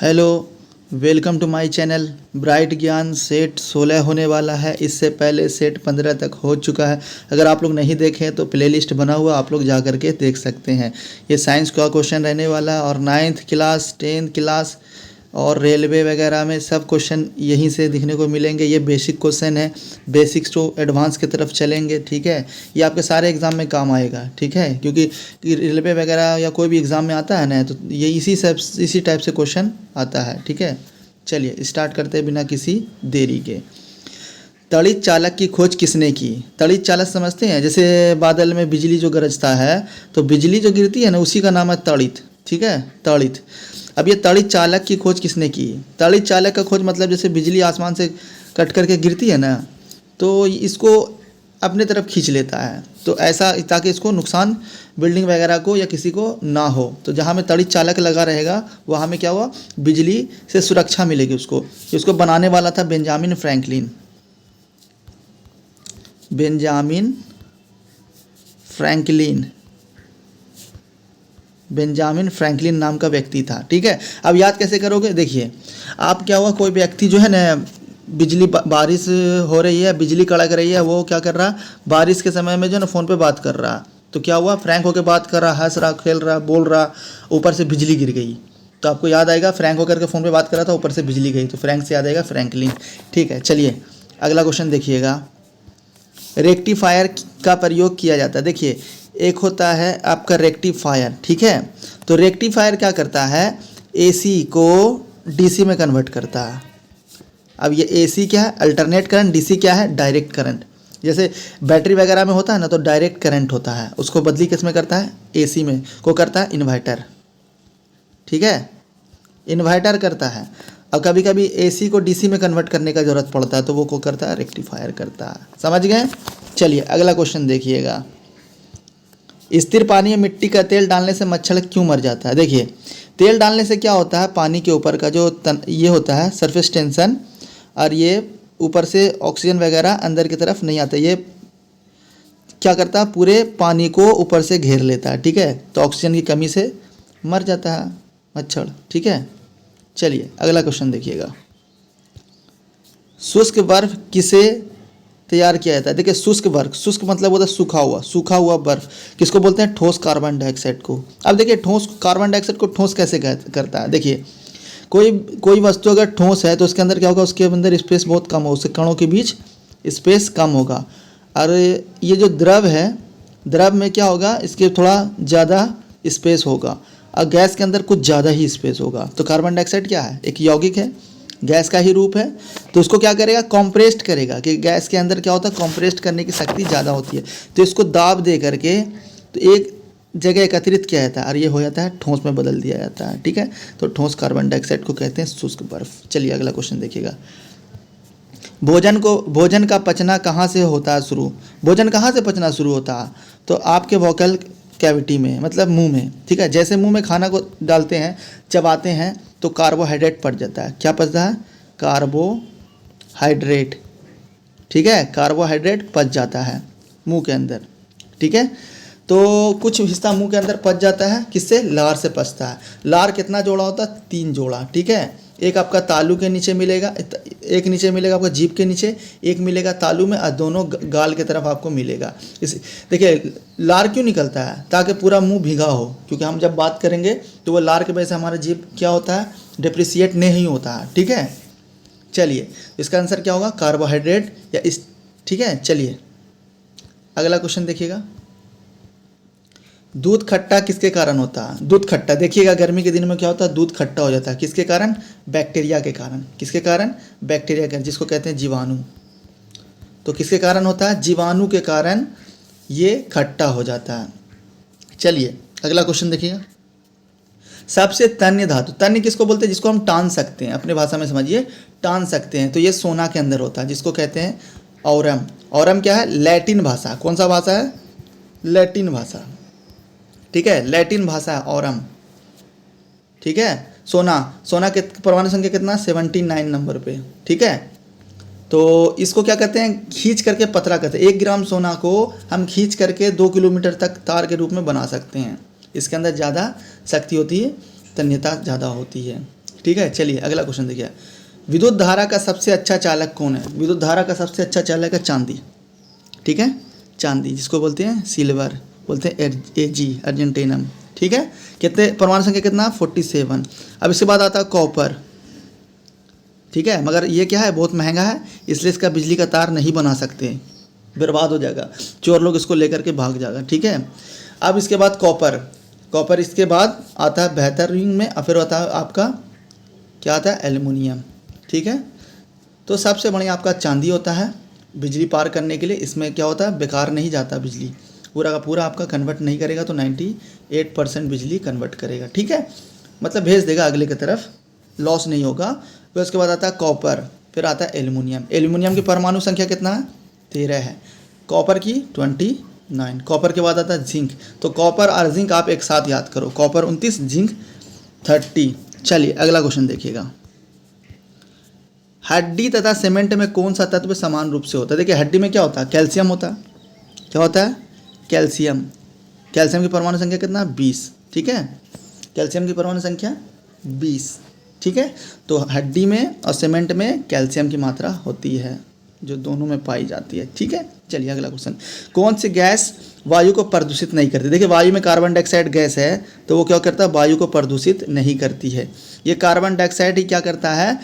Hello, welcome to my channel. Bright Gyan set 16 होने वाला है। इससे पहले सेट 15 तक हो चुका है। अगर आप लोग नहीं देखें तो प्लेलिस्ट बना हुआ, आप लोग जा कर के देख सकते हैं। ये साइंस का क्वेश्चन रहने वाला है और 9th क्लास 10th क्लास और रेलवे वगैरह में सब क्वेश्चन यहीं से दिखने को मिलेंगे। ये बेसिक क्वेश्चन है, बेसिक्स टू एडवांस की तरफ चलेंगे। ठीक है, ये आपके सारे एग्ज़ाम में काम आएगा। ठीक है, क्योंकि रेलवे वगैरह या कोई भी एग्ज़ाम में आता है ना, तो ये इसी टाइप से क्वेश्चन आता है। ठीक है, चलिए स्टार्ट करते हैं बिना किसी देरी के। तड़ित चालक की खोज किसने की? तड़ित चालक समझते हैं, जैसे बादल में बिजली जो गरजता है, तो बिजली जो गिरती है ना, उसी का नाम है तड़ित। ठीक है, तड़ित। अब ये तड़ित चालक की खोज किसने की? तड़ित चालक का खोज मतलब जैसे बिजली आसमान से कट करके गिरती है ना, तो इसको अपने तरफ खींच लेता है, तो ऐसा ताकि इसको नुकसान बिल्डिंग वगैरह को या किसी को ना हो। तो जहाँ में तड़ित चालक लगा रहेगा वहाँ में क्या हुआ, बिजली से सुरक्षा मिलेगी उसको। इसको बनाने वाला था Benjamin Franklin. Benjamin Franklin, Benjamin Franklin नाम का व्यक्ति था। ठीक है, अब याद कैसे करोगे? देखिए, आप क्या हुआ, कोई व्यक्ति जो है ना, बिजली बारिश हो रही है, बिजली कड़क रही है, वो क्या कर रहा, बारिश के समय में जो है ना फ़ोन पे बात कर रहा। तो क्या हुआ, फ्रैंक होकर बात कर रहा, हंस रहा, खेल रहा, बोल रहा, ऊपर से बिजली गिर गई। तो आपको याद आएगा, फ्रैंक होकर के फ़ोन पे बात कर रहा था, ऊपर से बिजली गई, तो फ्रैंक से याद आएगा फ्रैंकलिन। ठीक है, चलिए अगला क्वेश्चन देखिएगा। रेक्टिफायर का प्रयोग किया जाता है। देखिए, एक होता है आपका रेक्टिफायर। ठीक है, तो रेक्टिफायर क्या करता है, एसी को डीसी में कन्वर्ट करता है। अब ये एसी क्या है, अल्टरनेट करंट, डीसी क्या है, डायरेक्ट करंट। जैसे बैटरी वगैरह में होता है ना, तो डायरेक्ट करंट होता है, उसको बदली किस में करता है, एसी में को करता है इन्वर्टर। ठीक है, इन्वर्टर करता है। और कभी कभी एसी को डीसी में कन्वर्ट करने का ज़रूरत पड़ता है, तो वो को करता है, रेक्टिफायर करता है। समझ गए? चलिए अगला क्वेश्चन देखिएगा। स्थिर पानी में मिट्टी का तेल डालने से मच्छर क्यों मर जाता है? देखिए, तेल डालने से क्या होता है, पानी के ऊपर का जो ये होता है सरफेस टेंशन, और ये ऊपर से ऑक्सीजन वगैरह अंदर की तरफ नहीं आता, ये क्या करता है, पूरे पानी को ऊपर से घेर लेता है। ठीक है, तो ऑक्सीजन की कमी से मर जाता है मच्छर। ठीक है, चलिए अगला क्वेश्चन देखिएगा। शुष्क बर्फ किसे तैयार किया जाता है? देखिए, शुष्क बर्फ, शुष्क मतलब होता है सूखा हुआ बर्फ। किसको बोलते हैं? ठोस कार्बन डाइऑक्साइड को। अब देखिए, ठोस कार्बन डाइऑक्साइड को ठोस कैसे करता है। देखिए, कोई वस्तु अगर ठोस है तो उसके अंदर क्या होगा, उसके अंदर स्पेस बहुत कम हो, उसके कणों के बीच स्पेस कम होगा। और ये जो द्रव है, द्रव में क्या होगा, इसके थोड़ा ज़्यादा स्पेस होगा, और गैस के अंदर कुछ ज़्यादा ही स्पेस होगा। तो कार्बन डाइऑक्साइड क्या है, एक यौगिक है, गैस का ही रूप है। तो उसको क्या करेगा, कॉम्प्रेस्ड करेगा, कि गैस के अंदर क्या होता है, कॉम्प्रेस्ड करने की शक्ति ज़्यादा होती है। तो इसको दाब दे करके तो एक जगह एकत्रित किया जाता है, और ये हो जाता है ठोस में बदल दिया जाता है। ठीक है, तो ठोस कार्बन डाइऑक्साइड को कहते हैं शुष्क बर्फ। चलिए अगला क्वेश्चन देखिएगा। भोजन का पचना कहाँ से होता है शुरू? भोजन कहाँ से पचना शुरू होता है? तो आपके वोकल कैविटी में, मतलब मुंह में। ठीक है, जैसे मुंह में खाना को डालते हैं, चबाते हैं, तो कार्बोहाइड्रेट पच जाता है। क्या पचता है? कार्बोहाइड्रेट। ठीक है, कार्बोहाइड्रेट पच जाता है मुंह के अंदर। ठीक है, तो कुछ हिस्सा मुंह के अंदर पच जाता है, किससे? लार से पचता है। लार कितना जोड़ा होता है? 3 जोड़ा। ठीक है, एक आपका तालू के नीचे मिलेगा, एक नीचे मिलेगा आपका जीभ के नीचे, एक मिलेगा तालू में, और दोनों गाल की तरफ आपको मिलेगा। इस देखिए, लार क्यों निकलता है? ताकि पूरा मुंह भीगा हो, क्योंकि हम जब बात करेंगे तो वो लार की वजह से हमारा जीभ क्या होता है, डिप्रिसिएट नहीं होता है। ठीक है, चलिए इसका आंसर क्या होगा, कार्बोहाइड्रेट या इस। ठीक है, चलिए अगला क्वेश्चन देखिएगा। दूध खट्टा किसके कारण होता है? दूध खट्टा, देखिएगा गर्मी के दिन में क्या होता है, दूध खट्टा हो जाता है। किसके कारण? बैक्टीरिया के कारण। किसके कारण? बैक्टीरिया के, जिसको कहते हैं जीवाणु। तो किसके कारण होता है? जीवाणु के कारण ये खट्टा हो जाता है। चलिए अगला क्वेश्चन देखिएगा। सबसे तन्य धातु, तन्य किसको बोलते हैं? जिसको हम टान सकते हैं, अपने भाषा में समझिए, टान सकते हैं। तो ये सोना के अंदर होता है, जिसको कहते हैं औरम। औरम क्या है? लैटिन भाषा। कौन सा भाषा है? लैटिन भाषा। ठीक है, लैटिन भाषा है औरम। ठीक है, सोना के परमाणु संख्या कितना? 79 नंबर पे। ठीक है, तो इसको क्या कहते हैं, खींच करके पतला करते हैं। 1 ग्राम सोना को हम खींच करके 2 किलोमीटर तक तार के रूप में बना सकते हैं। इसके अंदर ज़्यादा शक्ति होती है, तन्यता ज़्यादा होती है। ठीक है। चलिए अगला क्वेश्चन देखिए, विद्युत धारा का सबसे अच्छा चालक कौन है? विद्युत धारा का सबसे अच्छा चालक है चांदी, ठीक है, चांदी, जिसको बोलते हैं सिल्वर, बोलते हैं Ag अर्जेंटीनम, ठीक है। कितने परमाणु संख्या कितना? 47। अब इसके बाद आता है कॉपर, ठीक है, मगर ये क्या है, बहुत महंगा है, इसलिए इसका बिजली का तार नहीं बना सकते, बर्बाद हो जाएगा, चोर लोग इसको लेकर के भाग जाएगा, ठीक है। अब इसके बाद कॉपर इसके बाद आता है बेहतरीन में, और फिर आता है आपका क्या आता है, एल्युमिनियम, ठीक है। तो सबसे बढ़िया आपका चांदी होता है बिजली पार करने के लिए, इसमें क्या होता है, बेकार नहीं जाता बिजली, पूरा का पूरा आपका कन्वर्ट नहीं करेगा तो 98% बिजली कन्वर्ट करेगा, ठीक है, मतलब भेज देगा अगले की तरफ, लॉस नहीं होगा। फिर उसके बाद आता है कॉपर, फिर आता है एल्युमिनियम की परमाणु संख्या कितना है? 13 है, कॉपर की 29, कॉपर के बाद आता है जिंक, तो कॉपर और जिंक आप एक साथ याद करो, कॉपर 29, जिंक 30। चलिए अगला क्वेश्चन देखिएगा, हड्डी तथा सीमेंट में कौन सा तत्व समान रूप से होता है? देखिए हड्डी में क्या होता है, कैल्शियम होता है, क्या होता है, कैल्शियम की परमाणु संख्या कितना? 20, ठीक है, कैल्शियम की परमाणु संख्या 20, ठीक है। तो हड्डी में और सीमेंट में कैल्शियम की मात्रा होती है, जो दोनों में पाई जाती है, ठीक है। चलिए अगला क्वेश्चन, कौन सी गैस वायु को प्रदूषित नहीं करती? देखिए वायु में कार्बन डाइऑक्साइड गैस है, तो वो क्या करता है, वायु को प्रदूषित नहीं करती है। ये कार्बन डाइऑक्साइड ही क्या करता है,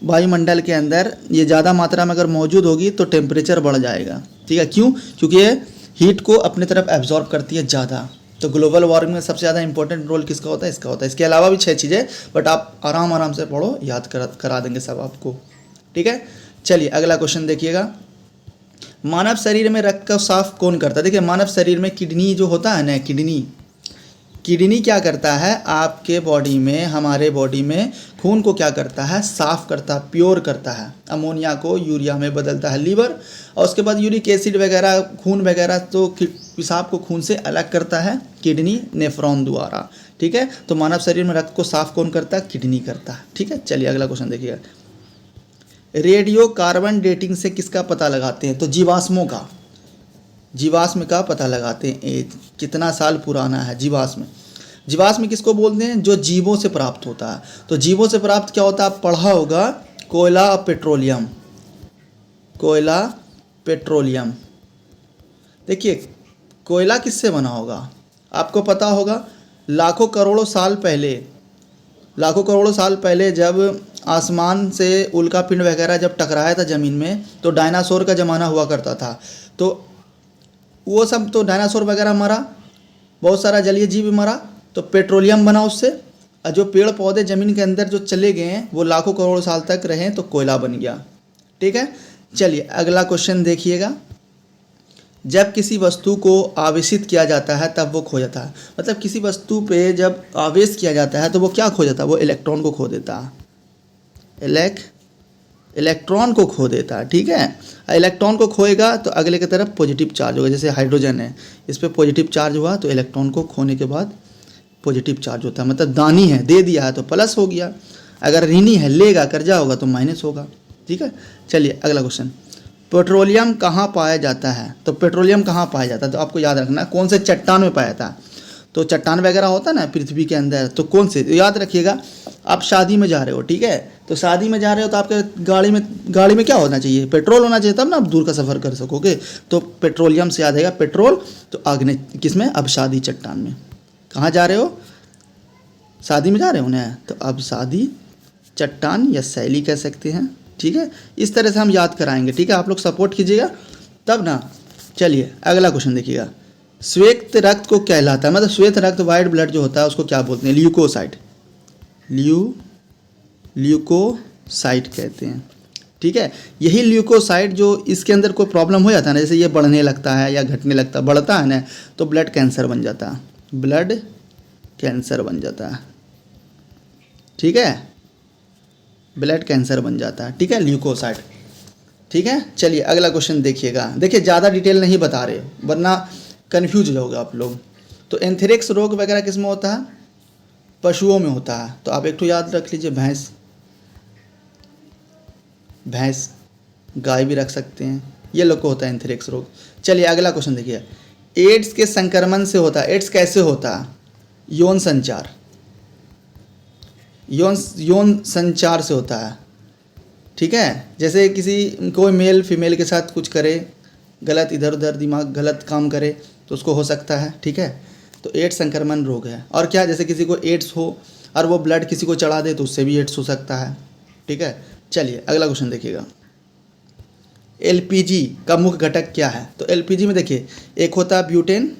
वायुमंडल के अंदर ये ज़्यादा मात्रा में अगर मौजूद होगी तो टेम्परेचर बढ़ जाएगा, ठीक है, क्यों? क्योंकि ये हीट को अपनी तरफ एब्जॉर्ब करती है ज़्यादा। तो ग्लोबल वार्मिंग में सबसे ज़्यादा इंपॉर्टेंट रोल किसका होता है? इसका होता है। इसके अलावा भी 6 चीज़ें, बट आप आराम से पढ़ो, याद करा देंगे सब आपको, ठीक है। चलिए अगला क्वेश्चन देखिएगा, मानव शरीर में रक्त को साफ कौन करता है? देखिए मानव शरीर में किडनी जो होता है ना, किडनी क्या करता है, आपके बॉडी में, हमारे बॉडी में खून को क्या करता है, साफ़ करता है, प्योर करता है, अमोनिया को यूरिया में बदलता है लीवर, और उसके बाद यूरिक एसिड वगैरह, खून वगैरह, तो पेशाब को खून से अलग करता है किडनी नेफ्रॉन द्वारा, ठीक है। तो मानव शरीर में रक्त को साफ कौन करता है? किडनी करता है, ठीक है। चलिए अगला क्वेश्चन देखिएगा, रेडियो कार्बन डेटिंग से किसका पता लगाते हैं? तो जीवाश्म का पता लगाते हैं, कितना साल पुराना है जीवाश्म किसको बोलते हैं? जो जीवों से प्राप्त होता है। तो जीवों से प्राप्त क्या होता है, आप पढ़ा होगा, कोयला और पेट्रोलियम। देखिए कोयला किससे बना होगा, आपको पता होगा, लाखों करोड़ों साल पहले जब आसमान से उल्कापिंड वगैरह जब टकराया था ज़मीन में, तो डायनासोर का ज़माना हुआ करता था, तो वो सब, तो डायनासोर वगैरह मरा, बहुत सारा जलीय जीव मरा, तो पेट्रोलियम बना उससे, और जो पेड़ पौधे ज़मीन के अंदर जो चले गए हैं वो लाखों करोड़ साल तक रहे, तो कोयला बन गया, ठीक है। चलिए अगला क्वेश्चन देखिएगा, जब किसी वस्तु को आवेशित किया जाता है तब वो खो जाता है, मतलब किसी वस्तु पे जब आवेश किया जाता है तो वो क्या खो जाता है, वो इलेक्ट्रॉन को खो देता है, इलेक्ट्रॉन को खो देता है, ठीक है। इलेक्ट्रॉन को खोएगा तो अगले की तरफ पॉजिटिव चार्ज होगा, जैसे हाइड्रोजन है, इस पर पॉजिटिव चार्ज हुआ तो इलेक्ट्रॉन को खोने के बाद पॉजिटिव चार्ज होता है, मतलब दानी है, दे दिया है तो प्लस हो गया, अगर ऋणी है, लेगा, कर्जा होगा तो माइनस होगा, ठीक है। चलिए अगला क्वेश्चन, पेट्रोलियम कहाँ पाया जाता है? तो पेट्रोलियम कहाँ पाया जाता है, तो आपको याद रखना कौन से चट्टान में पाया जाता है। तो चट्टान वगैरह होता है ना पृथ्वी के अंदर, तो कौन से, याद रखिएगा, आप शादी में जा रहे हो, ठीक है, तो शादी में जा रहे हो तो आपके गाड़ी में क्या होना चाहिए, पेट्रोल होना चाहिए, तब ना आप दूर का सफ़र कर सकोगे। तो पेट्रोलियम से याद आएगा पेट्रोल, तो आग्नेय किसमें, अबशादी चट्टान में। कहाँ जा रहे हो, शादी में जा रहे हो ना, तो अबशादी चट्टान या शैली कह सकते हैं, ठीक है। इस तरह से हम याद कराएंगे, ठीक है, आप लोग सपोर्ट कीजिएगा तब ना। चलिए अगला क्वेश्चन देखिएगा, श्वेत रक्त को कहलाता है, मतलब श्वेत रक्त, वाइट ब्लड जो होता है उसको क्या बोलते हैं? ल्यूकोसाइट कहते हैं, ठीक है। यही ल्यूकोसाइट जो इसके अंदर कोई प्रॉब्लम हो जाता है ना, जैसे ये बढ़ने लगता है या घटने लगता है, बढ़ता है ना, तो ब्लड कैंसर बन जाता है, ठीक है, ब्लड कैंसर बन जाता है, ठीक है, ल्यूकोसाइट, ठीक है। चलिए अगला क्वेश्चन देखिएगा, देखिए ज़्यादा डिटेल नहीं बता रहे वरना कन्फ्यूज हो जाओगे आप लोग। तो एंथ्रेक्स रोग वगैरह किस में होता है? पशुओं में होता है, तो आप एक तो याद रख लीजिए, भैंस, गाय भी रख सकते हैं, ये लोग को होता है एंथ्रेक्स रोग। चलिए अगला क्वेश्चन देखिए, एड्स के संक्रमण से होता है, एड्स कैसे होता है? यौन संचार से होता है, ठीक है। जैसे किसी कोई मेल फीमेल के साथ कुछ करे, गलत इधर उधर दिमाग गलत काम करे तो उसको हो सकता है, ठीक है। तो एड्स संक्रमण रोग है। और क्या, जैसे किसी को एड्स हो और वो ब्लड किसी को चढ़ा दे तो उससे भी एड्स हो सकता है, ठीक है। चलिए अगला क्वेश्चन देखिएगा। एलपीजी का मुख्य घटक क्या है? तो एलपीजी में देखिए, एक होता है ब्यूटेन,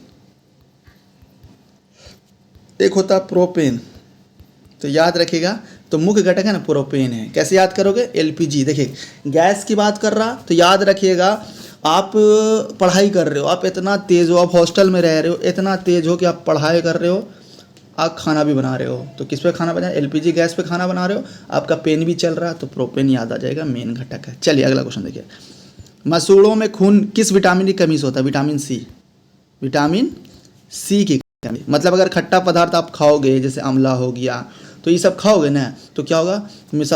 एक होता है प्रोपेन। तो याद रखिएगा, तो मुख्य घटक है ना प्रोपेन है। कैसे याद करोगे? एलपीजी। देखिए गैस की बात कर रहा तो याद रखिएगा, आप पढ़ाई कर रहे हो, आप इतना तेज़ हो, आप हॉस्टल में रह रहे हो, इतना तेज़ हो कि आप पढ़ाई कर रहे हो, आप खाना भी बना रहे हो। तो किस पे खाना बना? एलपीजी गैस पे खाना बना रहे हो, आपका पेन भी चल रहा है, तो प्रोपेन याद आ जाएगा, मेन घटक है। चलिए अगला क्वेश्चन देखिए। मसूड़ों में खून किस विटामिन की कमी से होता है? Vitamin C. विटामिन सी की कमी, मतलब अगर खट्टा पदार्थ आप खाओगे, जैसे आंवला हो गया, तो ये सब खाओगे ना, तो क्या होगा?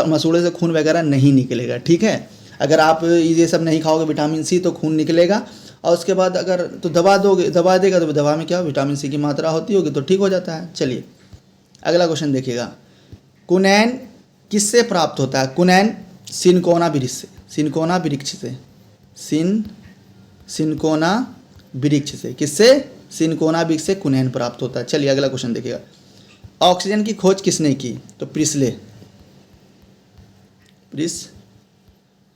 मसूड़े से खून वगैरह नहीं निकलेगा, ठीक है। अगर आप ये सब नहीं खाओगे विटामिन सी, तो खून निकलेगा। और उसके बाद अगर तो दवा दोगे, दवा देगा, तो दवा में क्या विटामिन सी की मात्रा होती होगी, तो ठीक हो जाता है। चलिए अगला क्वेश्चन देखिएगा। कुनैन किससे प्राप्त होता है? कुनैन सिनकोना वृक्ष से। सिनकोना वृक्ष से। सिनकोना वृक्ष से। किससे? सिनकोना वृक्ष से कुनैन प्राप्त होता है। चलिए अगला क्वेश्चन देखिएगा। ऑक्सीजन की खोज किसने की? तो प्रिस्ले।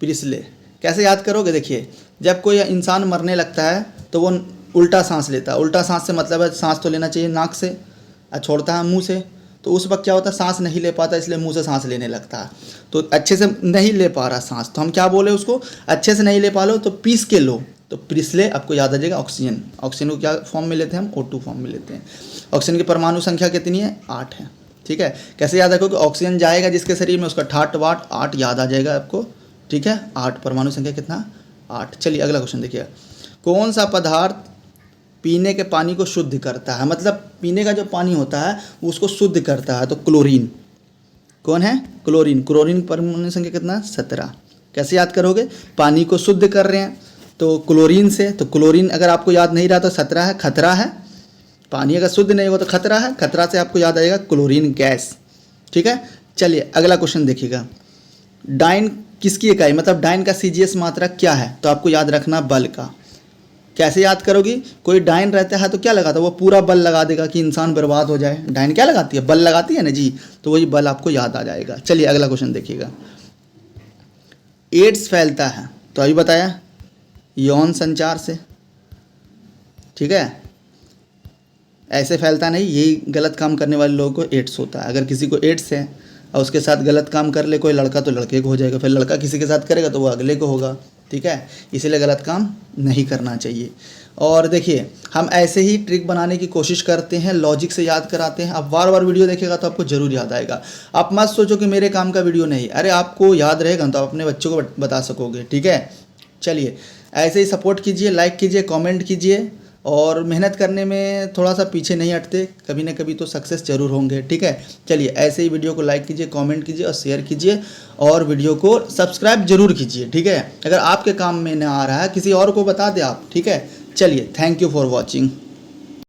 प्रिस्ले। कैसे याद करोगे? देखिए, जब कोई इंसान मरने लगता है तो वो उल्टा सांस लेता है। उल्टा सांस से मतलब है सांस तो लेना चाहिए नाक से और छोड़ता है मुंह से। तो उस वक्त क्या होता है? सांस नहीं ले पाता, इसलिए मुंह से सांस लेने लगता है। तो अच्छे से नहीं ले पा रहा सांस, तो हम क्या बोले उसको? अच्छे से नहीं ले पा लो तो पीस के लो। तो प्रिस्ले आपको याद आ जाएगा। ऑक्सीजन, ऑक्सीजन को क्या फॉर्म में लेते हैं हम? O2 फॉर्म में लेते हैं। ऑक्सीजन की परमाणु संख्या कितनी है? 8 है, ठीक है। कैसे याद रखो कि ऑक्सीजन जाएगा जिसके शरीर में, उसका ठाट वाट 8 याद आ जाएगा आपको, ठीक है। 8, परमाणु संख्या कितना? 8। चलिए अगला क्वेश्चन देखिए। कौन सा पदार्थ पीने के पानी को शुद्ध करता है? मतलब पीने का जो पानी होता है उसको शुद्ध करता है। तो क्लोरीन। कौन है? क्लोरीन। क्लोरीन परमाणु संख्या कितना? 17। कैसे याद करोगे? पानी को शुद्ध कर रहे हैं तो क्लोरीन से। तो क्लोरीन अगर आपको याद नहीं रहा तो 17 है, खतरा है। पानी अगर शुद्ध नहीं हो तो खतरा है, खतरा से आपको याद आएगा क्लोरीन गैस, ठीक है। चलिए अगला क्वेश्चन देखिएगा। डाइन किसकी इकाई, मतलब डाइन का सीजीएस मात्रा क्या है? तो आपको याद रखना बल का। कैसे याद करोगी? कोई डाइन रहता है तो क्या लगाता है? वो पूरा बल लगा देगा कि इंसान बर्बाद हो जाए। डाइन क्या लगाती है? बल लगाती है ना जी, तो वही बल आपको याद आ जाएगा। चलिए अगला क्वेश्चन देखिएगा। एड्स फैलता है तो अभी बताया, यौन संचार से, ठीक है। ऐसे फैलता नहीं, यही गलत काम करने वाले लोगों को एड्स होता है। अगर किसी को एड्स है और उसके साथ गलत काम कर ले कोई लड़का, तो लड़के को हो जाएगा, फिर लड़का किसी के साथ करेगा तो वो अगले को होगा, ठीक है। इसीलिए गलत काम नहीं करना चाहिए। और देखिए, हम ऐसे ही ट्रिक बनाने की कोशिश करते हैं, लॉजिक से याद कराते हैं। आप बार बार वीडियो देखेगा तो आपको ज़रूर याद आएगा। आप मत सोचो कि मेरे काम का वीडियो नहीं, अरे आपको याद रहेगा तो आप अपने बच्चों को बता सकोगे, ठीक है। चलिए ऐसे ही सपोर्ट कीजिए, लाइक कीजिए, कमेंट कीजिए, और मेहनत करने में थोड़ा सा पीछे नहीं हटते, कभी ना कभी तो सक्सेस जरूर होंगे, ठीक है। चलिए ऐसे ही वीडियो को लाइक कीजिए, कमेंट कीजिए और शेयर कीजिए, और वीडियो को सब्सक्राइब जरूर कीजिए, ठीक है। अगर आपके काम में ना आ रहा है किसी और को बता दें आप, ठीक है। चलिए, थैंक यू फॉर वॉचिंग।